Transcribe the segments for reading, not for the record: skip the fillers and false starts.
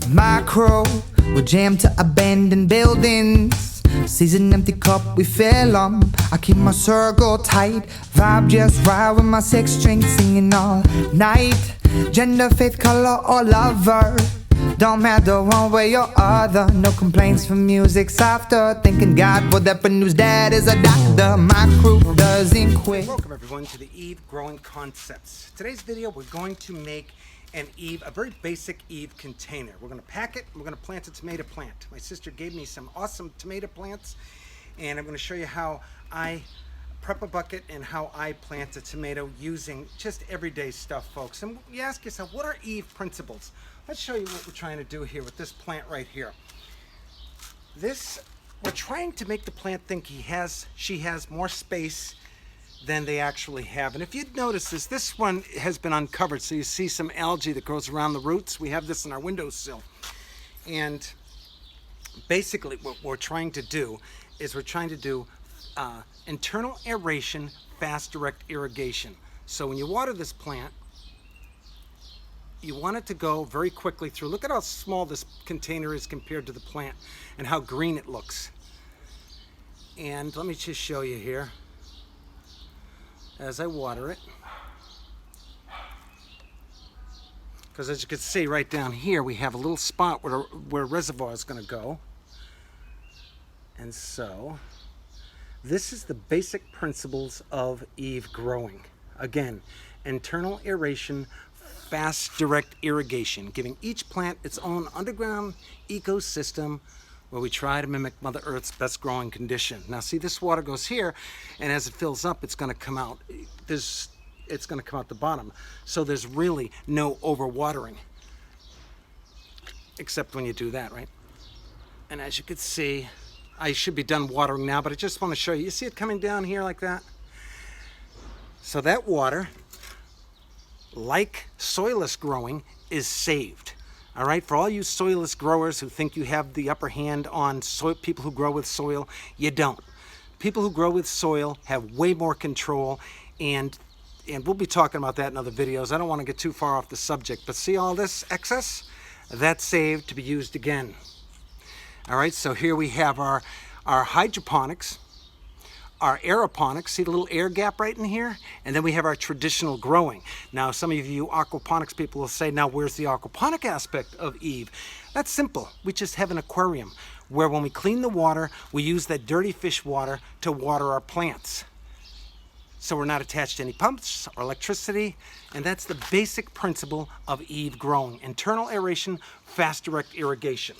was my crew. We jammed to abandoned buildings. Sees an empty cup, we fill 'em. I keep my circle tight, vibe just right with my six string singing all night. Gender, faith, color, or lover, don't matter one way or other. No complaints from music softer. Thanking God for that, but news dad is a doctor. My crew doesn't quit. Welcome everyone to the Eve Growing Concepts. Today's video we're going to make an Eve, a very basic Eve container. We're going to pack it and we're going to plant a tomato plant. My sister gave me some awesome tomato plants and I'm going to show you how I prep a bucket and how I plant a tomato using just everyday stuff, folks. And you ask yourself, what are Eve principles? Let's show you what we're trying to do here with this plant right here. We're trying to make the plant think she has more space than they actually have. And if you'd notice this one has been uncovered, so you see some algae that grows around the roots. We have this in our windowsill. And basically what we're trying to do is internal aeration, fast direct irrigation. So when you water this plant, you want it to go very quickly through. Look at how small this container is compared to the plant and how green it looks. And let me just show you here as I water it. Because as you can see right down here, we have a little spot where a reservoir is going to go. And so this is the basic principles of Eve growing. Again, internal aeration, fast direct irrigation, giving each plant its own underground ecosystem where we try to mimic Mother Earth's best growing condition. Now see, this water goes here, and as it fills up, it's going to come out. It's going to come out the bottom. So there's really no overwatering, except when you do that, right? And as you can see, I should be done watering now, but I just want to show you. You see it coming down here like that? So that water, like soilless growing, is saved. All right, for all you soilless growers who think you have the upper hand on people who grow with soil, you don't. People who grow with soil have way more control, and we'll be talking about that in other videos. I don't want to get too far off the subject, but see all this excess? That's saved to be used again. All right, so here we have our hydroponics, our aeroponics. See the little air gap right in here? And then we have our traditional growing. Now, some of you aquaponics people will say, now where's the aquaponic aspect of Eve? That's simple. We just have an aquarium where when we clean the water, we use that dirty fish water to water our plants. So we're not attached to any pumps or electricity. And that's the basic principle of Eve growing. Internal aeration, fast direct irrigation.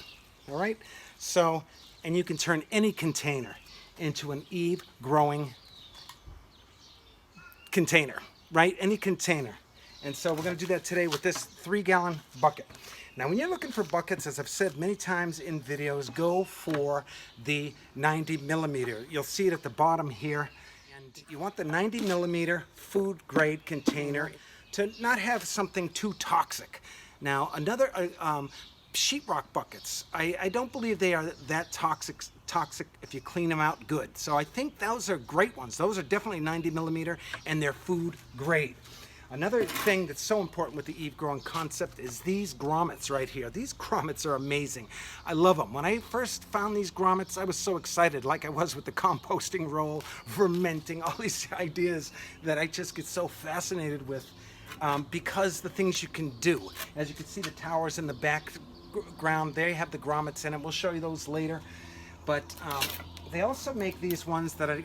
All right? So, and you can turn any container into an Eve growing container, right? Any container. And so we're going to do that today with this 3-gallon bucket. Now, when you're looking for buckets, as I've said many times in videos, go for the 90 millimeter. You'll see it at the bottom here. And you want the 90 millimeter food grade container to not have something too toxic. Now, another sheetrock buckets, I don't believe they are that toxic if you clean them out good. So I think those are great ones. Those are definitely 90 millimeter and they're food grade. Another thing that's so important with the Eve growing concept is these grommets right here. These grommets are amazing. I love them. When I first found these grommets, I was so excited, like I was with the composting roll, fermenting, all these ideas that I just get so fascinated with because the things you can do. As you can see, the towers in the background, they have the grommets in it. We'll show you those later. But they also make these ones that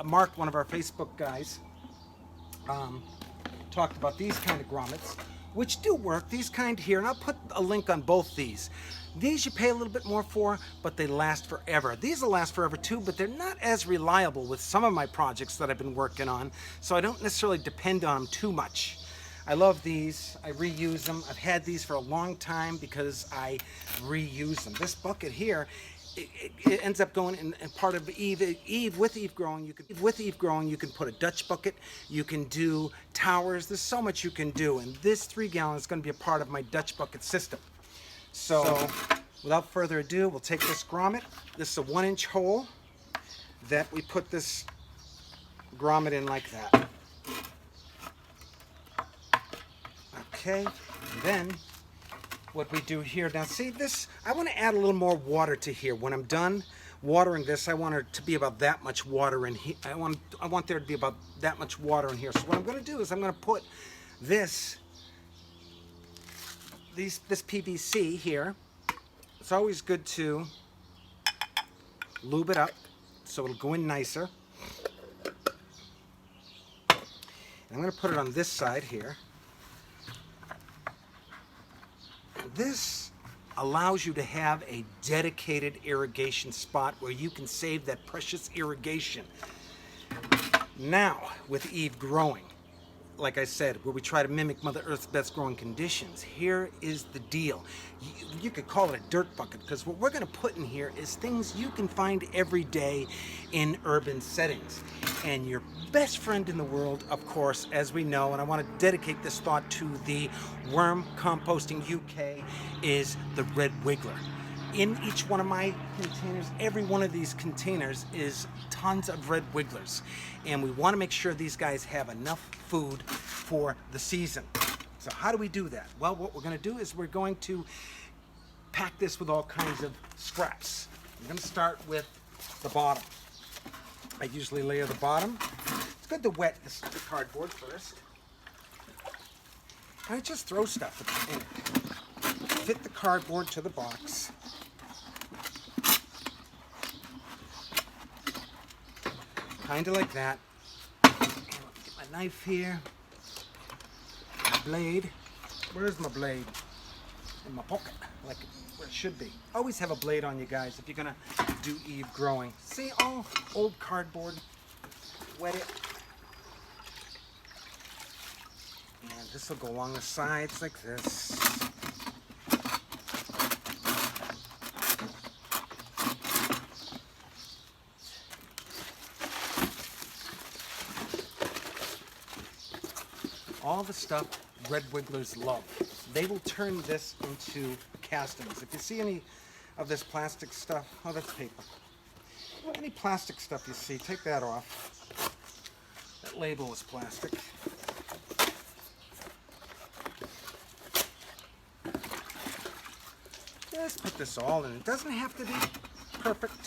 Mark, one of our Facebook guys, talked about these kind of grommets, which do work, these kind here, and I'll put a link on both these. These you pay a little bit more for, but they last forever. These will last forever too, but they're not as reliable with some of my projects that I've been working on, so I don't necessarily depend on them too much. I love these. I reuse them. I've had these for a long time because I reuse them. This bucket here, it ends up going in part of Eve with Eve growing. You can put a Dutch bucket. You can do towers. There's so much you can do, and this 3-gallon is going to be a part of my Dutch bucket system. So without further ado, we'll take this grommet. This is a 1-inch hole that we put this grommet in like that. Okay, and then what we do here. Now see this, I want to add a little more water to here. When I'm done watering this, I want it to be about that much water in here. I want there to be about that much water in here. So what I'm going to do is I'm going to put this PVC here. It's always good to lube it up so it'll go in nicer. And I'm going to put it on this side here. This allows you to have a dedicated irrigation spot where you can save that precious irrigation. Now, with Eve growing, like I said, where we try to mimic Mother Earth's best growing conditions, here is the deal. You could call it a dirt bucket, because what we're going to put in here is things you can find every day in urban settings. And your best friend in the world, of course, as we know, and I want to dedicate this thought to the Worm Composting UK, is the red wiggler. In each one of my containers, every one of these containers is tons of red wigglers. And we want to make sure these guys have enough food for the season. So how do we do that? Well, what we're going to do is we're going to pack this with all kinds of scraps. I'm going to start with the bottom. I usually layer the bottom. It's good to wet this cardboard first. And I just throw stuff in it. Fit the cardboard to the box. Kind of like that. And get my knife here. My blade. Where's my blade? In my pocket, like where it should be. Always have a blade on you guys if you're gonna do Eve growing. See, all old cardboard. Wet it. And this will go along the sides like this. All the stuff red wigglers love. They will turn this into castings. If you see any of this plastic stuff, oh, that's paper. Any plastic stuff you see, take that off. That label is plastic. Just put this all in. It doesn't have to be perfect.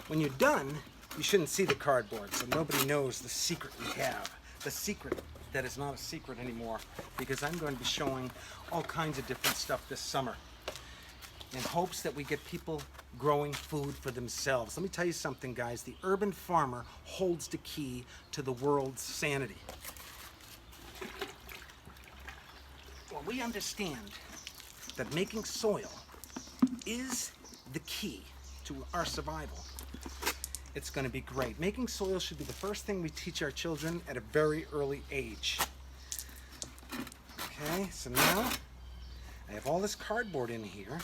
When you're done, you shouldn't see the cardboard, so nobody knows the secret we have. The secret that is not a secret anymore, because I'm going to be showing all kinds of different stuff this summer in hopes that we get people growing food for themselves. Let me tell you something, guys. The urban farmer holds the key to the world's sanity. Well, we understand that making soil is the key to our survival. It's going to be great. Making soil should be the first thing we teach our children at a very early age. Okay, so now I have all this cardboard in here.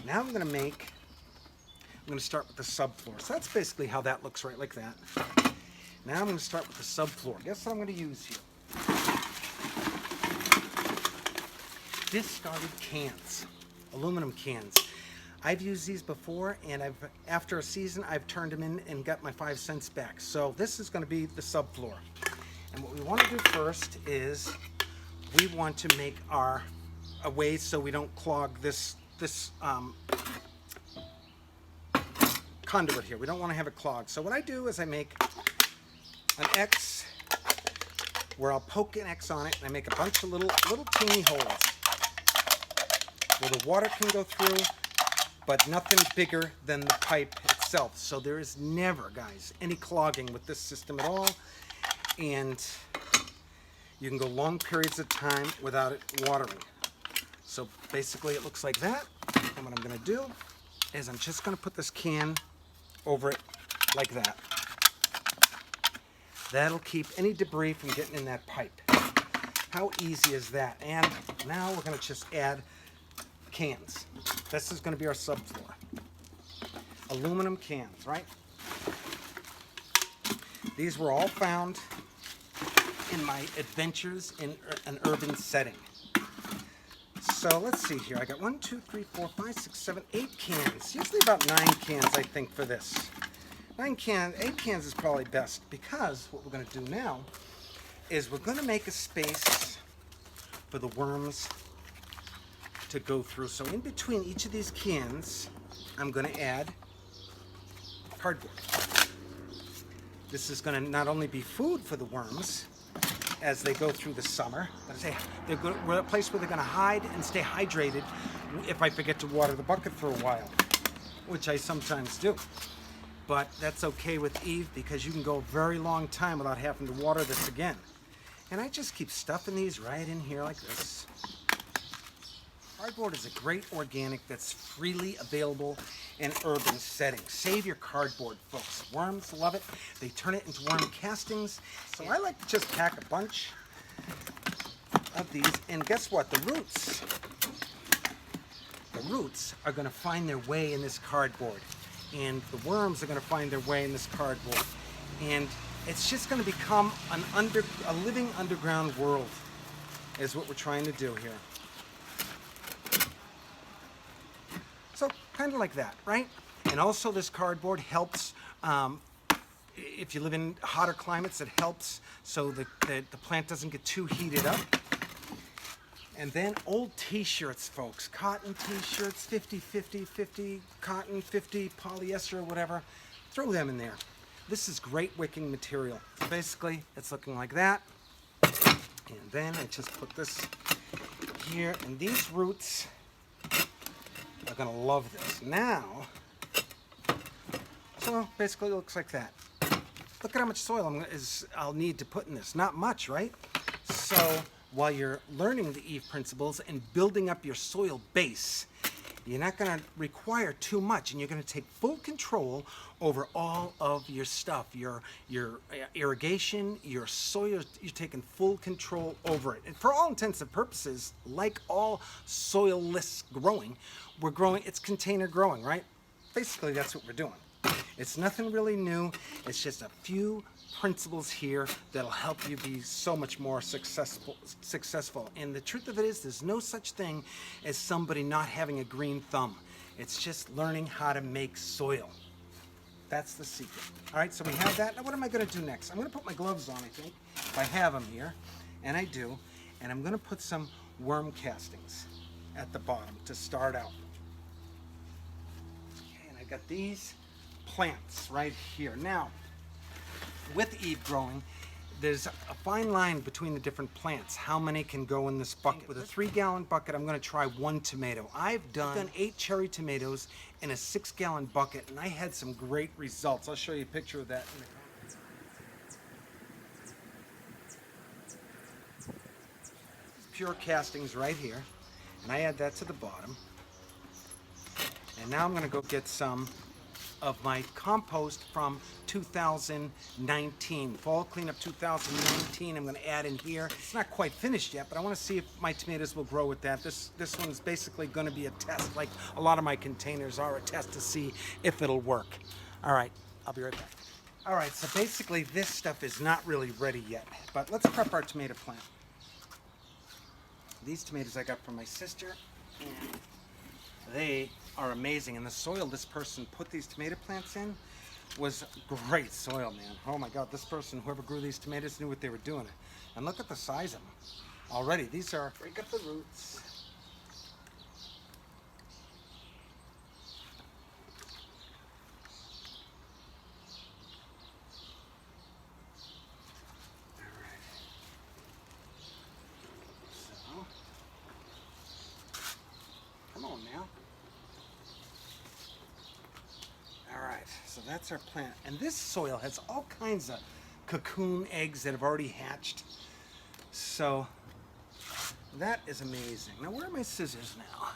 Now I'm going to start with the subfloor. So that's basically how that looks, right like that. Now I'm going to start with the subfloor. Guess what I'm going to use here? Discarded cans, aluminum cans. I've used these before, and after a season, I've turned them in and got my 5 cents back. So this is going to be the subfloor. And what we want to do first is we want to make a way so we don't clog this conduit here. We don't want to have it clogged. So what I do is I make an X where I'll poke an X on it, and I make a bunch of little teeny holes where the water can go through, but nothing bigger than the pipe itself. So there is never, guys, any clogging with this system at all. And you can go long periods of time without it watering. So basically it looks like that. And what I'm gonna do is I'm just gonna put this can over it like that. That'll keep any debris from getting in that pipe. How easy is that? And now we're gonna just add cans. This is going to be our subfloor. Aluminum cans, right? These were all found in my adventures in an urban setting. So let's see here. I got 1, 2, 3, 4, 5, 6, 7, 8 cans. Usually about 9 cans, I think, for this. 8 cans is probably best, because what we're going to do now is we're going to make a space for the worms to go through. So in between each of these cans, I'm going to add cardboard. This is going to not only be food for the worms as they go through the summer, but we're a place where they're going to hide and stay hydrated if I forget to water the bucket for a while, which I sometimes do. But that's okay with Eve because you can go a very long time without having to water this again. And I just keep stuffing these right in here like this. Cardboard is a great organic that's freely available in urban settings. Save your cardboard, folks. Worms love it. They turn it into worm castings. So I like to just pack a bunch of these. And guess what? The roots are going to find their way in this cardboard. And the worms are going to find their way in this cardboard. And it's just going to become a living underground world is what we're trying to do here. So kind of like that, right? And also this cardboard helps, if you live in hotter climates, it helps so that the plant doesn't get too heated up. And then old t-shirts, folks. Cotton t-shirts, 50 cotton, 50 polyester or whatever. Throw them in there. This is great wicking material. So basically, it's looking like that. And then I just put this here. And these roots are going to love this. Now, so basically it looks like that. Look at how much soil I'll need to put in this. Not much, right? So while you're learning the Eve principles and building up your soil base, you're not going to require too much, and you're going to take full control over all of your stuff, your irrigation, your soil. You're taking full control over it. And for all intents and purposes, like all soilless growing, we're growing, it's container growing, right? Basically, that's what we're doing. It's nothing really new. It's just a few principles here that'll help you be so much more successful. And the truth of it is, there's no such thing as somebody not having a green thumb. It's just learning how to make soil. That's the secret. All right, so we have that. Now what am I going to do next? I'm going to put my gloves on, I think, if I have them here. And I do. And I'm going to put some worm castings at the bottom to start out. Okay, and I got these plants right here. Now, with Eve growing, there's a fine line between the different plants. How many can go in this bucket? With a 3-gallon bucket, I'm going to try 1 tomato. I've done 8 cherry tomatoes in a 6-gallon bucket, and I had some great results. I'll show you a picture of that in a moment. Pure castings right here, and I add that to the bottom. And now I'm going to go get some of my compost from 2019, fall cleanup 2019. I'm going to add in here. It's not quite finished yet, but I want to see if my tomatoes will grow with that. This one's basically going to be a test, like a lot of my containers are a test to see if it'll work. All right, I'll be right back. All right, so basically this stuff is not really ready yet, but let's prep our tomato plant. These tomatoes I got from my sister, and they are amazing. And the soil this person put these tomato plants in was great soil, man. Oh my God, this person, whoever grew these tomatoes, knew what they were doing. And look at the size of them already. These are, break up the roots. Come on now. All right, so that's our plant. And this soil has all kinds of cocoon eggs that have already hatched. So that is amazing. Now, where are my scissors now?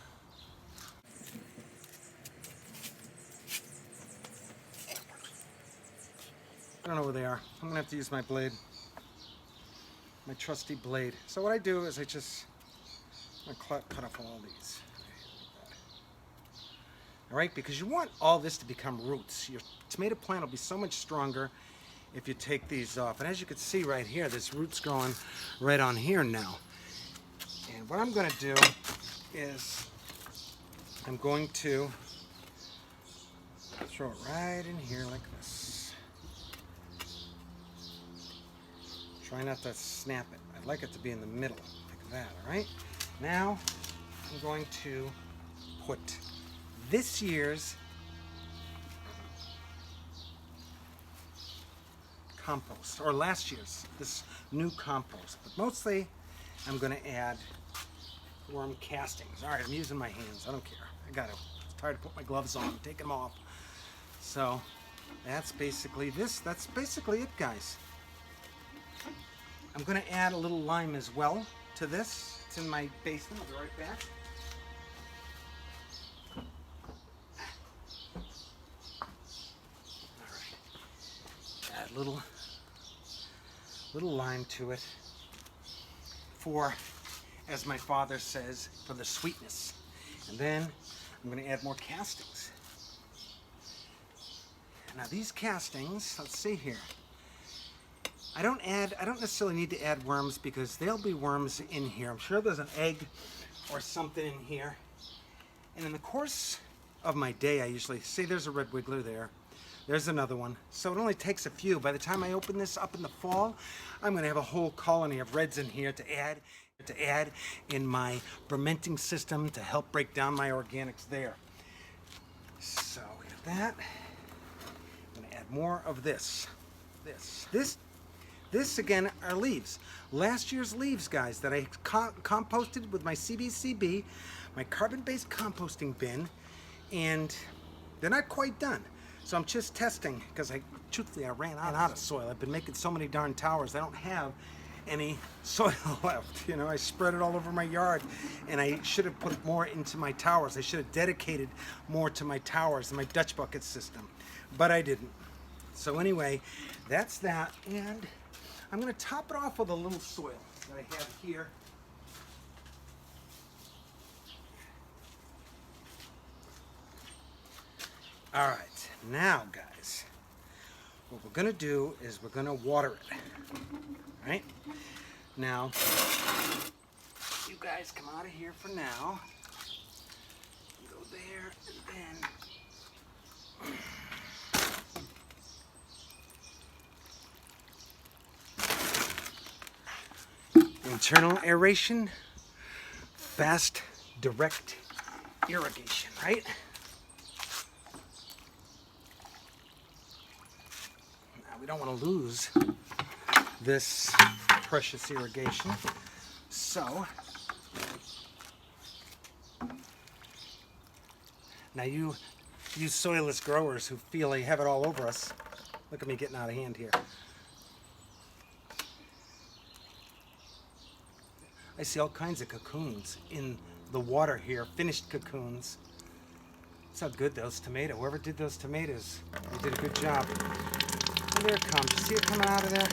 I don't know where they are. I'm gonna have to use my blade, my trusty blade. So what I do is I'm gonna cut off all these. All right, because you want all this to become roots. Your tomato plant will be so much stronger if you take these off. And as you can see right here, there's roots growing right on here now. And what I'm going to do is I'm going to throw it right in here like this. Try not to snap it. I'd like it to be in the middle like that, all right? Now, I'm going to put this year's compost, or last year's, this new compost. But mostly I'm going to add worm castings. All right, I'm using my hands. I don't care. I got to. I'm tired to put my gloves on, take them off. So that's basically this. That's basically it, guys. I'm going to add a little lime as well to this. It's in my basement. I'll be right back. All right. Add a little lime to it for, as my father says, for the sweetness. And then I'm going to add more castings. Now these castings, let's see here. I don't necessarily need to add worms because there'll be worms in here. I'm sure there's an egg or something in here. And in the course of my day, I usually see there's a red wiggler there. There's another one. So it only takes a few. By the time I open this up in the fall, I'm going to have a whole colony of reds in here to add in my fermenting system to help break down my organics there. So we got that. I'm going to add more of this. This again are leaves. Last year's leaves, guys, that I composted with my CBCB, my carbon-based composting bin, and they're not quite done. So I'm just testing because truthfully I ran out of soil. I've been making so many darn towers. I don't have any soil left. You know, I spread it all over my yard, and I should have put more into my towers. I should have dedicated more to my towers and my Dutch bucket system, but I didn't. So anyway, that's that, and I'm going to top it off with a little soil that I have here. All right, now guys, what we're going to do is we're going to water it. All right? Now, you guys come out of here for now. Go there, and then internal aeration, fast, direct irrigation, right? Now, we don't want to lose this precious irrigation, so now you soilless growers who feel they have it all over us, look at me getting out of hand here. I see all kinds of cocoons in the water here, finished cocoons. That's how good those tomatoes, whoever did those tomatoes, they did a good job. And there it comes, you see it coming out of there?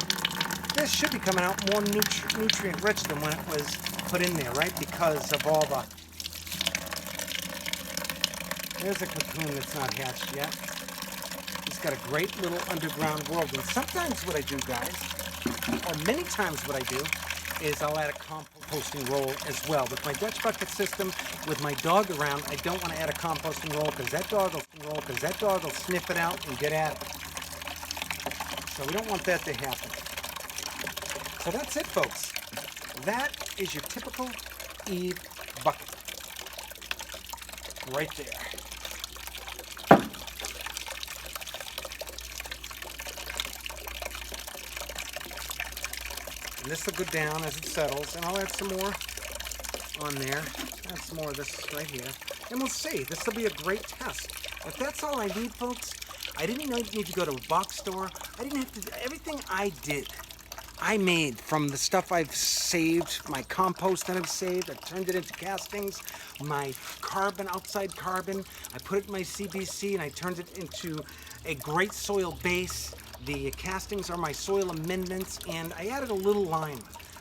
This should be coming out more nutrient rich than when it was put in there, right? Because of all the... There's a cocoon that's not hatched yet. It's got a great little underground world. And sometimes what I do, guys, or many times what I do, is I'll add a composting roll as well. With my Dutch bucket system, with my dog around, I don't want to add a composting roll because that dog will sniff it out and get at it. So we don't want that to happen. So that's it, folks. That is your typical Eve bucket. Right there. And this will go down as it settles, and I'll add some more on there. Add some more of this right here. And we'll see. This will be a great test. If that's all I need, folks, I didn't need to go to a box store. I didn't have to, everything I did, I made from the stuff I've saved, my compost that I've saved. I've turned it into castings, my carbon, outside carbon. I put it in my CBC and I turned it into a great soil base. The castings are my soil amendments, and I added a little lime.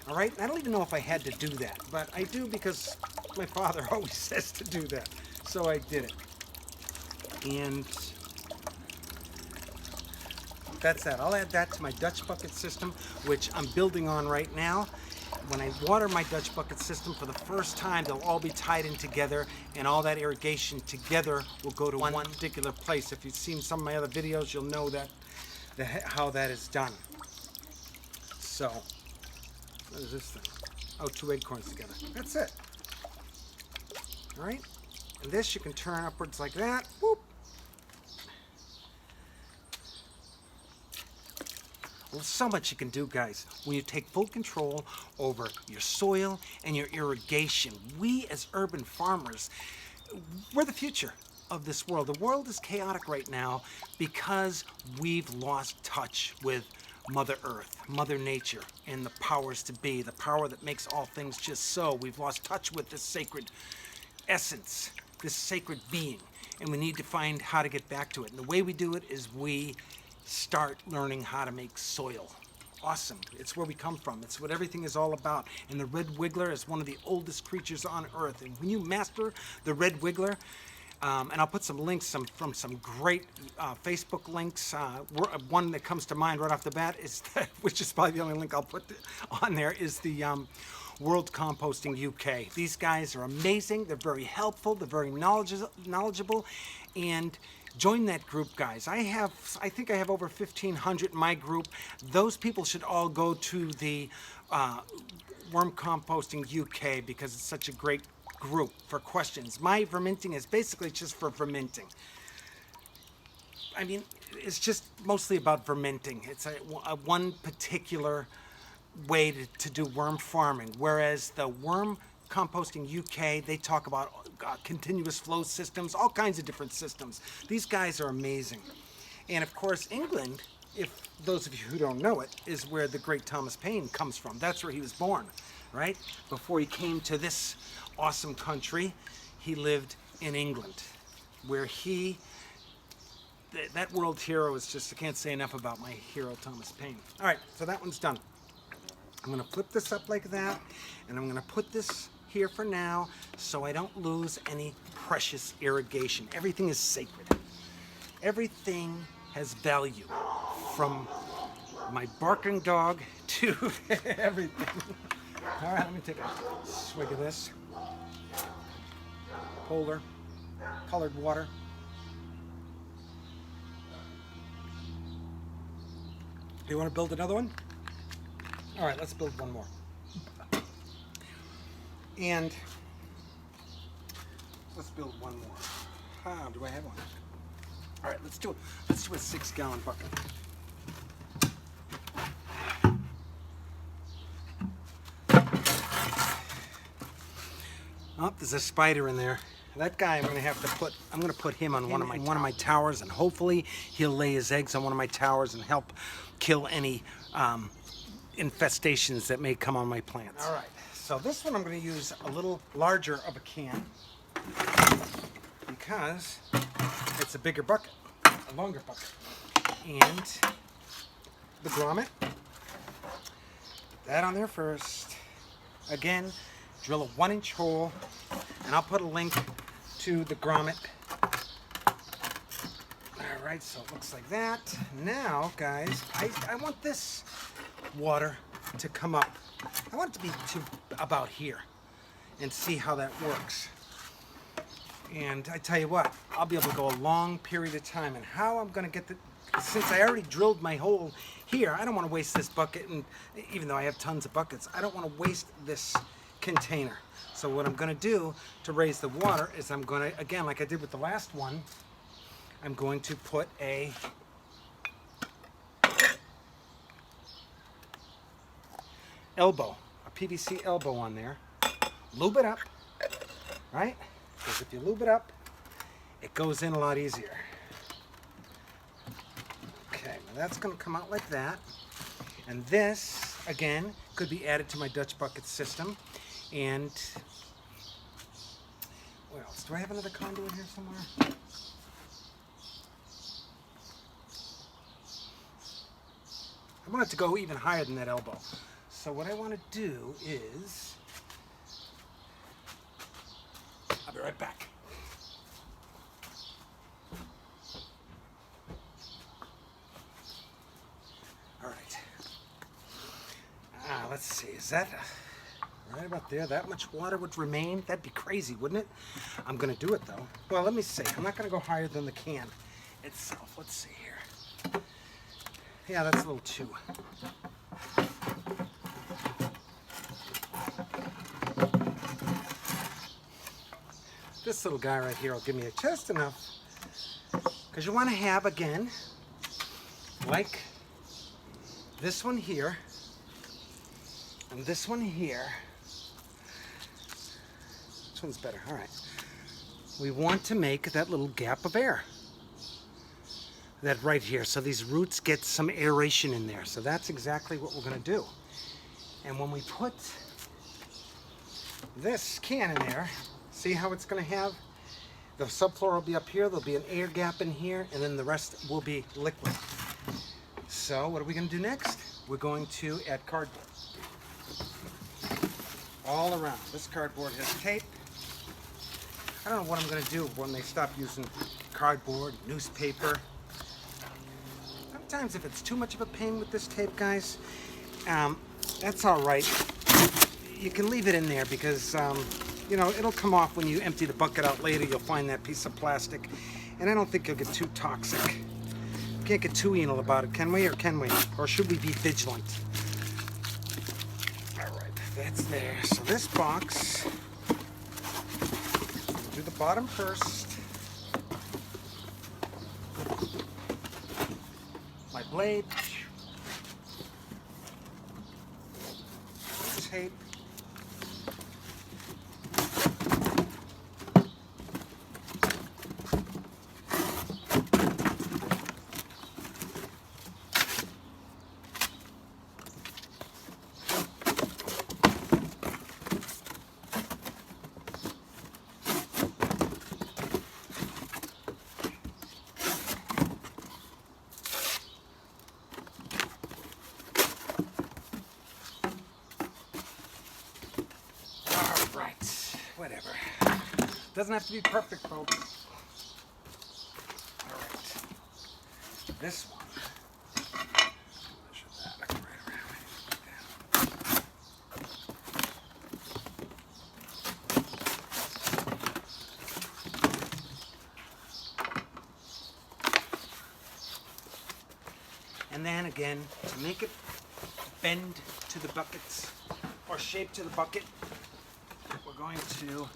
All right, I don't even know if I had to do that, but I do because my father always says to do that. So I did it. And that's that. I'll add that to my Dutch bucket system, which I'm building on right now. When I water my Dutch bucket system for the first time, they'll all be tied in together, and all that irrigation together will go to one particular place. If you've seen some of my other videos, you'll know that how that is done. So, what is this thing? Oh, 2 acorns together. That's it. All right? And this you can turn upwards like that. Whoop. Well, so much you can do, guys, when you take full control over your soil and your irrigation. We as urban farmers, we're the future of this world. The world is chaotic right now because we've lost touch with Mother Earth, Mother Nature, and the powers to be, the power that makes all things just so. We've lost touch with this sacred essence, this sacred being, and we need to find how to get back to it. And the way we do it is we start learning how to make soil. Awesome. It's where we come from. It's what everything is all about. And the red wiggler is one of the oldest creatures on Earth. And when you master the red wiggler, and I'll put some links from some great Facebook links. One that comes to mind right off the bat is, which is probably the only link I'll put on there, is the World Composting UK. These guys are amazing. They're very helpful. They're very knowledgeable, and join that group, guys. I think I have over 1,500 in my group. Those people should all go to the Worm Composting UK because it's such a great group for questions. My verminting is basically just for verminting. I mean, it's just mostly about verminting. It's a one particular way to do worm farming, whereas the Worm Composting UK, they talk about continuous flow systems, all kinds of different systems. These guys are amazing. And of course, England, if those of you who don't know it, is where the great Thomas Paine comes from. That's where he was born, right? Before he came to this awesome country, he lived in England, where that world hero is just, I can't say enough about my hero, Thomas Paine. All right, so that one's done. I'm gonna flip this up like that, and I'm gonna put this here for now so I don't lose any precious irrigation. Everything is sacred. Everything has value, from my barking dog to everything. All right, let me take a swig of this. Polar, colored water. You want to build another one? All right, let's build one more. And let's build one more. Do I have one? All right, let's do a 6-gallon bucket. Oh, there's a spider in there. That guy, I'm gonna put him on one of my towers, and hopefully he'll lay his eggs on one of my towers and help kill any infestations that may come on my plants. All right, so this one I'm gonna use a little larger of a can because it's a bigger bucket, a longer bucket. And the grommet, put that on there first. Again, drill a 1-inch hole, and I'll put a link to the grommet. All right, so it looks like that. Now, guys, I want this water to come up. I want it to be to about here, and see how that works. And I tell you what, I'll be able to go a long period of time. And how I'm going to get since I already drilled my hole here, I don't want to waste this bucket. And even though I have tons of buckets, I don't want to waste this container. So what I'm going to do to raise the water is I'm going to, again, like I did with the last one, I'm going to put a elbow, a PVC elbow on there, lube it up, right? Because if you lube it up, it goes in a lot easier. Okay, now that's going to come out like that. And this, again, could be added to my Dutch bucket system. And what else? Do I have another conduit here somewhere? I want it to go even higher than that elbow. So what I want to do is, I'll be right back. All right. Let's see, is that right about there? That much water would remain? That'd be crazy, wouldn't it? I'm gonna do it though. Well, let me see. I'm not gonna go higher than the can itself. Let's see here. Yeah, that's a little too. this little guy right here will give me just enough. Because you want to have, again, like this one here and this one here. This one's better. All right. We want to make that little gap of air. That right here. So these roots get some aeration in there. So that's exactly what we're going to do. And when we put this can in there, see how it's going to have? The subfloor will be up here, there'll be an air gap in here, and then the rest will be liquid. So what are we going to do next? We're going to add cardboard. All around. This cardboard has tape. I don't know what I'm going to do when they stop using cardboard, newspaper. Sometimes if it's too much of a pain with this tape, guys, that's all right. You can leave it in there because, you know, it'll come off when you empty the bucket out later. You'll find that piece of plastic. And I don't think you'll get too toxic. Can't get too anal about it, can we? Or can we? Or should we be vigilant? All right, that's there. So this box, do the bottom first. My blade. Tape. Whatever. Doesn't have to be perfect, folks. All right. This one. Measure that right around. And then again, to make it bend to the buckets or shape to the bucket, we're going to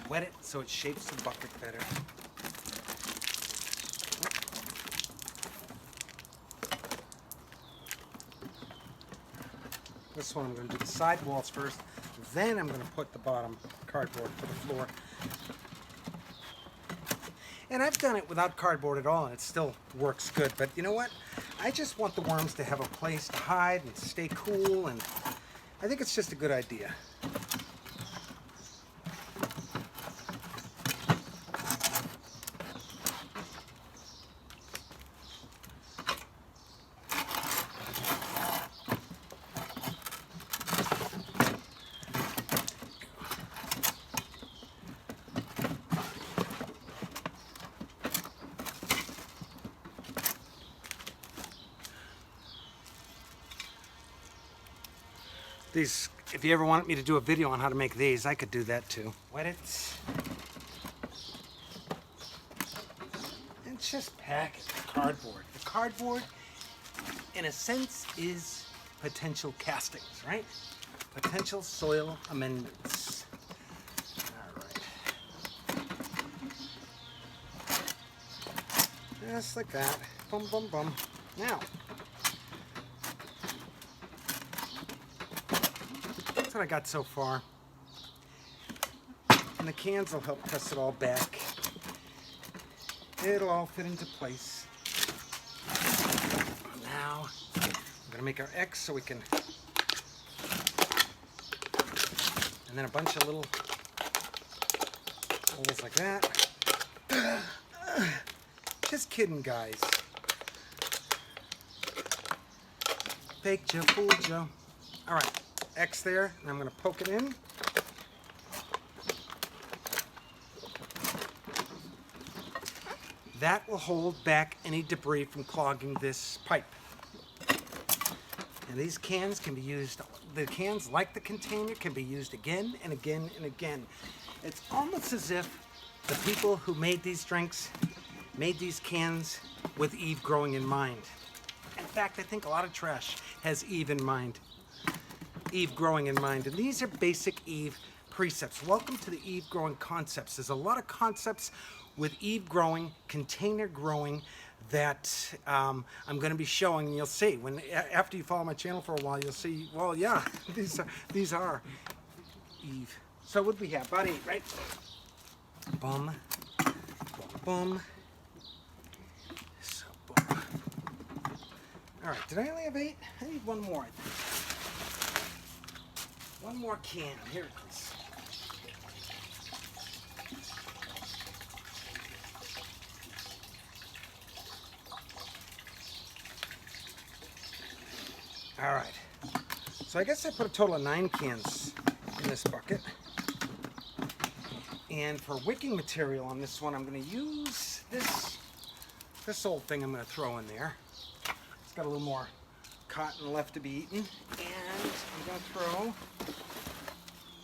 wet it so it shapes the bucket better. This one I'm going to do the side walls first, then I'm going to put the bottom cardboard for the floor. And I've done it without cardboard at all, and it still works good. But you know what? I just want the worms to have a place to hide and stay cool, and I think it's just a good idea. These, if you ever wanted me to do a video on how to make these, I could do that too. Wet it. And just pack it with cardboard. The cardboard, in a sense, is potential castings, right? Potential soil amendments. All right. Just like that. Bum, bum, bum. Now, what I got so far, and the cans will help press it all back. It'll all fit into place. Now I'm gonna make our X so we can, and then a bunch of little holes like that. Just kidding, guys. Faked you, fooled you. All right. X there, and I'm going to poke it in. That will hold back any debris from clogging this pipe. And these cans can be used, the cans like the container can be used again and again and again. It's almost as if the people who made these drinks made these cans with Eve growing in mind. In fact, I think a lot of trash has Eve in mind. Eve growing in mind. And these are basic Eve precepts. Welcome to the Eve growing concepts. There's a lot of concepts with Eve growing, container growing, that I'm going to be showing, and you'll see when after you follow my channel for a while, you'll see. Well, yeah, these are Eve. So what do we have? About 8, right? Boom, boom, boom. So boom. All right. Did I only have 8? I need one more. I think. One more can. Here it is. All right, so I guess I put a total of 9 cans in this bucket. And for wicking material on this one, I'm going to use this old thing I'm going to throw in there. It's got a little more cotton left to be eaten. And I'm going to throw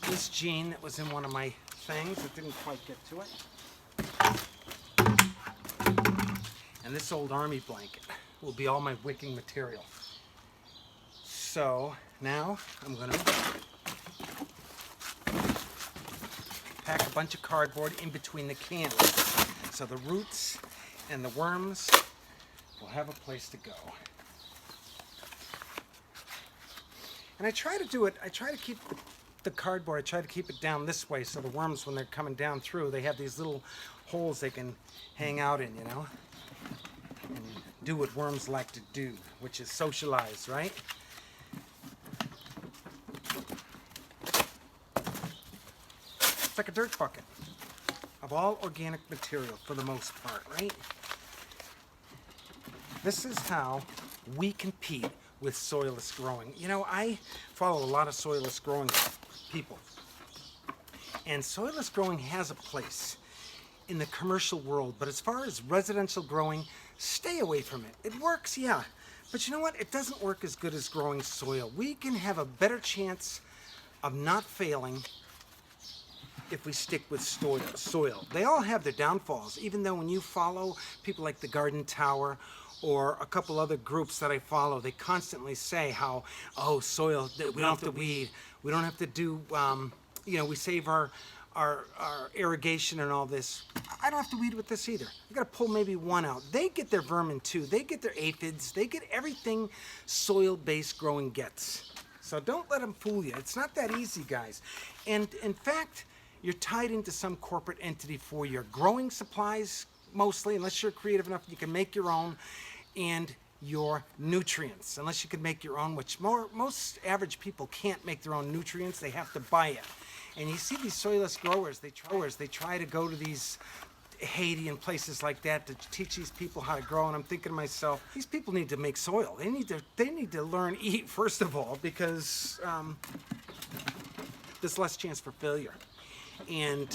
this jean that was in one of my things that didn't quite get to it. And this old army blanket will be all my wicking material. So now I'm going to pack a bunch of cardboard in between the cans so the roots and the worms will have a place to go. And I try to do it, I try to keep the cardboard, I try to keep it down this way so the worms, when they're coming down through, they have these little holes they can hang out in, you know, and do what worms like to do, which is socialize, right? Like a dirt bucket of all organic material for the most part, right? This is how we compete with soilless growing. You know, I follow a lot of soilless growing people, and soilless growing has a place in the commercial world, but as far as residential growing, stay away from it. It works, yeah, but you know what? It doesn't work as good as growing soil. We can have a better chance of not failing if we stick with soil. They all have their downfalls, even though when you follow people like the Garden Tower or a couple other groups that I follow, they constantly say how, oh, soil, we don't have to weed, we don't have to do, you know, we save our irrigation and all this. I don't have to weed with this either. I gotta pull maybe one out. They get their vermin too. They get their aphids. They get everything soil-based growing gets. So don't let them fool you. It's not that easy, guys. And in fact, you're tied into some corporate entity for your growing supplies, mostly, unless you're creative enough you can make your own, and your nutrients, unless you can make your own, which most average people can't make their own nutrients. They have to buy it. And you see these soilless growers, they try to go to these Haiti and places like that to teach these people how to grow, and I'm thinking to myself, these people need to make soil. They need to learn eat first of all, because there's less chance for failure. And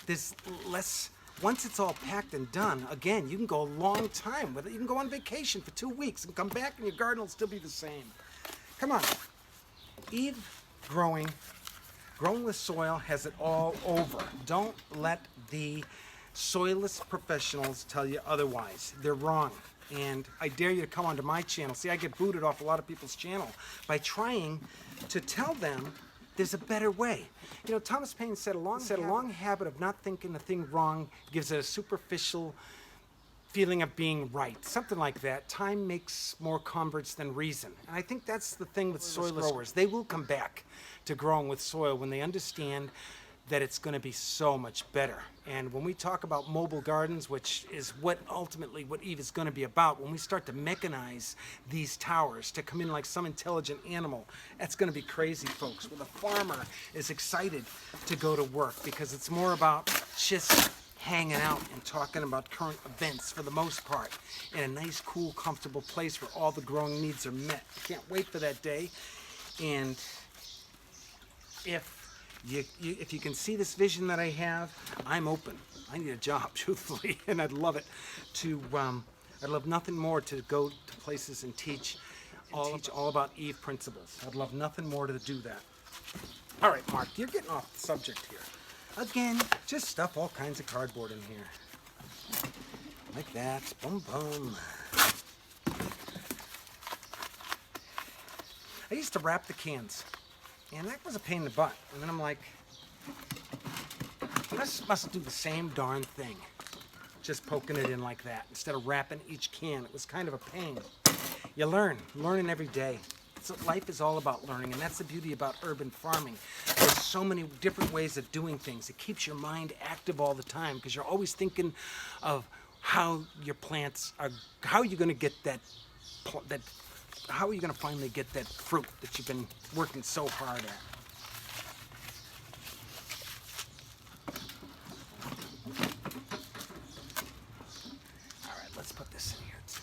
there's less, once it's all packed and done, again, you can go a long time with it. You can go on vacation for 2 weeks and come back and your garden will still be the same. Come on. Eve growing with soil has it all over. Don't let the soilless professionals tell you otherwise. They're wrong. And I dare you to come onto my channel. See, I get booted off a lot of people's channel by trying to tell them there's a better way. You know, Thomas Paine said a long habit of not thinking a thing wrong gives it a superficial feeling of being right. Something like that. Time makes more converts than reason. And I think that's the thing with soilless growers. They will come back to growing with soil when they understand that it's going to be so much better. And when we talk about mobile gardens, which is what ultimately what Eve is going to be about, when we start to mechanize these towers to come in like some intelligent animal, that's going to be crazy, folks. Well, the farmer is excited to go to work because it's more about just hanging out and talking about current events for the most part in a nice, cool, comfortable place where all the growing needs are met. Can't wait for that day. And if you can see this vision that I have, I'm open. I need a job, truthfully, and I'd love it to. I'd love nothing more to go to places and teach all about Eve principles. I'd love nothing more to do that. All right, Mark, you're getting off the subject here. Again, just stuff all kinds of cardboard in here. Like that. Boom, boom. I used to wrap the cans, and that was a pain in the butt. And then I'm like, I must do the same darn thing. Just poking it in like that instead of wrapping each can. It was kind of a pain. You learning every day. So life is all about learning, and that's the beauty about urban farming. There's so many different ways of doing things. It keeps your mind active all the time because you're always thinking of how your plants are, how you're going to get how are you going to finally get that fruit that you've been working so hard at. All right, let's put this in here too.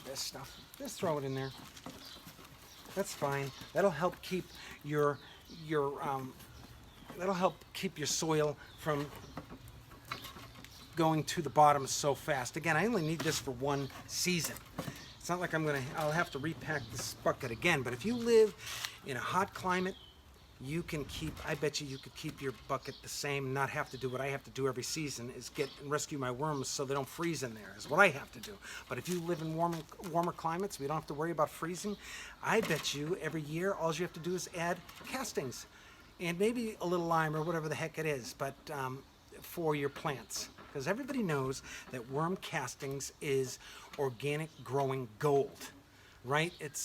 This stuff, just throw it in there. That's fine. That'll help keep your soil from going to the bottom so fast. Again, I only need this for one season. It's not like I'll have to repack this bucket again, but if you live in a hot climate, I bet you could keep your bucket the same, not have to do what I have to do every season, is get and rescue my worms so they don't freeze in there, is what I have to do. But if you live in warmer climates, we don't have to worry about freezing. I bet you every year, all you have to do is add castings and maybe a little lime or whatever the heck it is, but for your plants. Because everybody knows that worm castings is organic growing gold, right? It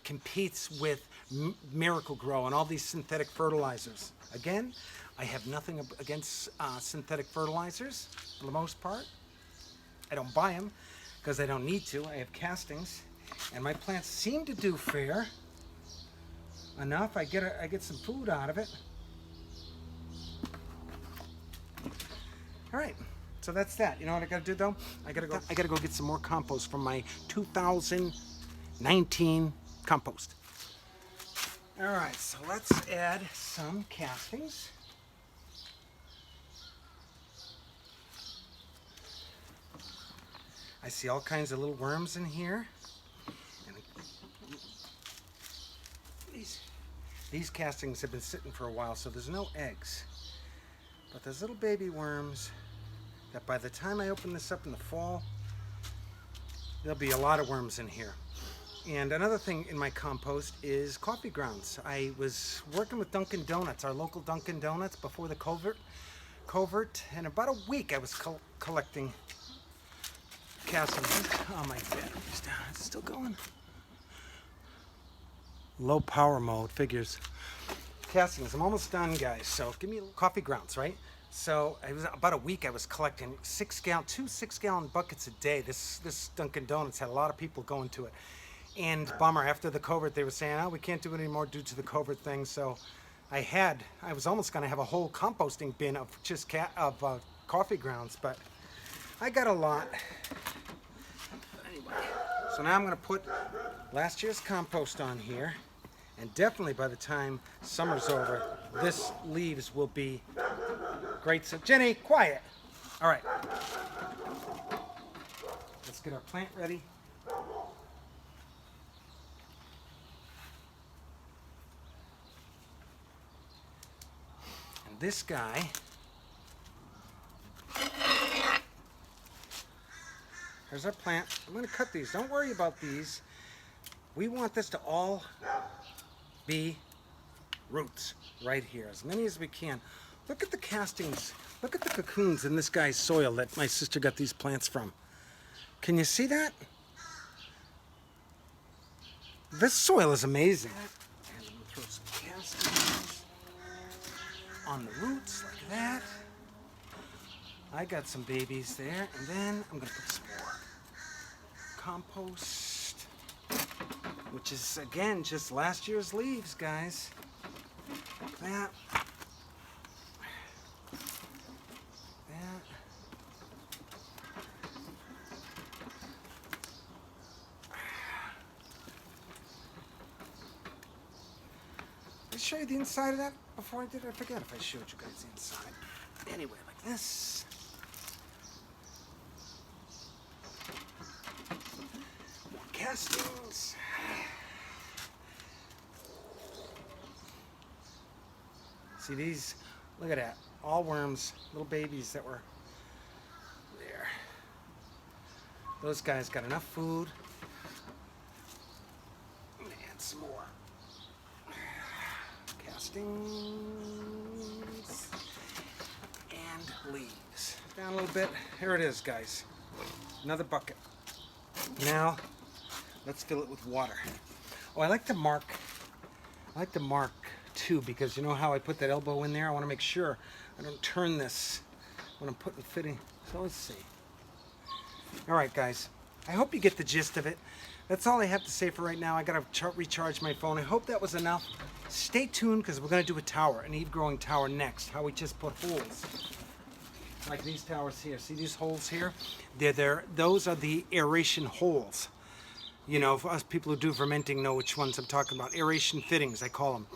competes with Miracle Grow and all these synthetic fertilizers. Again, I have nothing against synthetic fertilizers for the most part. I don't buy them because I don't need to. I have castings, and my plants seem to do fair enough. I get some food out of it. All right. So that's that. You know what I gotta do though? I gotta go get some more compost from my 2019 compost. All right, so let's add some castings. I see all kinds of little worms in here. And these castings have been sitting for a while, so there's no eggs. But there's little baby worms that by the time I open this up in the fall, there'll be a lot of worms in here. And another thing in my compost is coffee grounds. I was working with Dunkin' Donuts, our local Dunkin' Donuts, before the covert, and about a week I was collecting castings. Oh, my battery's down. Is it still going? Low power mode, figures. Castings, I'm almost done, guys. So give me coffee grounds, right? So it was about a week I was collecting 2 6-gallon buckets a day. This Dunkin' Donuts had a lot of people going to it. And bummer, after the covert, they were saying, oh, we can't do it anymore due to the covert thing. So I was almost going to have a whole composting bin of just coffee grounds, but I got a lot. Anyway, so now I'm going to put last year's compost on here. And definitely by the time summer's over, this leaves will be great. So Jenny, quiet. All right. Let's get our plant ready. And this guy, here's our plant. I'm going to cut these. Don't worry about these. We want this to all be roots right here, as many as we can. Look at the castings, look at the cocoons in this guy's soil that my sister got these plants from. Can you see that? This soil is amazing. And I'm gonna throw some castings on the roots like that. I got some babies there, and then I'm gonna put some more compost, which is again just last year's leaves, guys. Like that. That. Did I show you the inside of that before I did it? I forget if I showed you guys the inside. Anyway, like this. More castings. See these? Look at that. All worms, little babies that were there. Those guys got enough food. And some more. Castings and leaves. Down a little bit. Here it is, guys. Another bucket. Now, let's fill it with water. Oh, I like to mark too, because you know how I put that elbow in there? I want to make sure I don't turn this when I'm fitting. So let's see. All right, guys. I hope you get the gist of it. That's all I have to say for right now. I got to recharge my phone. I hope that was enough. Stay tuned, because we're going to do a tower, an Eve growing tower next. How we just put holes. Like these towers here. See these holes here? Those are the aeration holes. You know, for us people who do fermenting know which ones I'm talking about. Aeration fittings, I call them.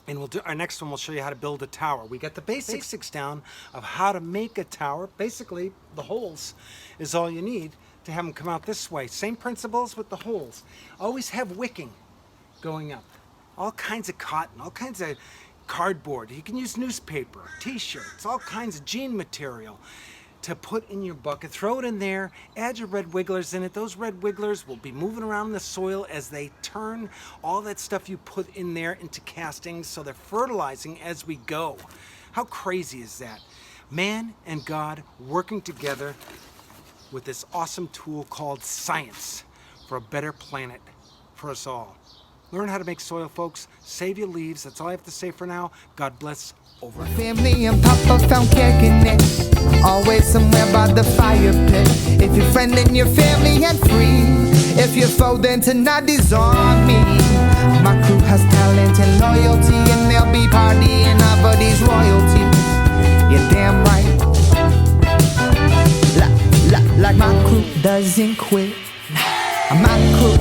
And we'll do our next one. We'll show you how to build a tower. We got the basics down of how to make a tower. Basically, the holes is all you need to have them come out this way. Same principles with the holes. Always have wicking going up. All kinds of cotton, all kinds of cardboard. You can use newspaper, t-shirts, all kinds of jean material to put in your bucket. Throw it in there, add your red wigglers in it. Those red wigglers will be moving around in the soil as they turn all that stuff you put in there into castings, so they're fertilizing as we go. How crazy is that? Man and God working together with this awesome tool called science for a better planet for us all. Learn how to make soil, folks. Save your leaves. That's all I have to say for now. God bless. Over. Family and Papa found caregivers, always somewhere by the fire pit. If your friend and your family ain't free, if you're foe, then tonight disarm me. My crew has talent and loyalty, and they'll be partying over these royalties. You're damn right. Like my crew doesn't quit. My crew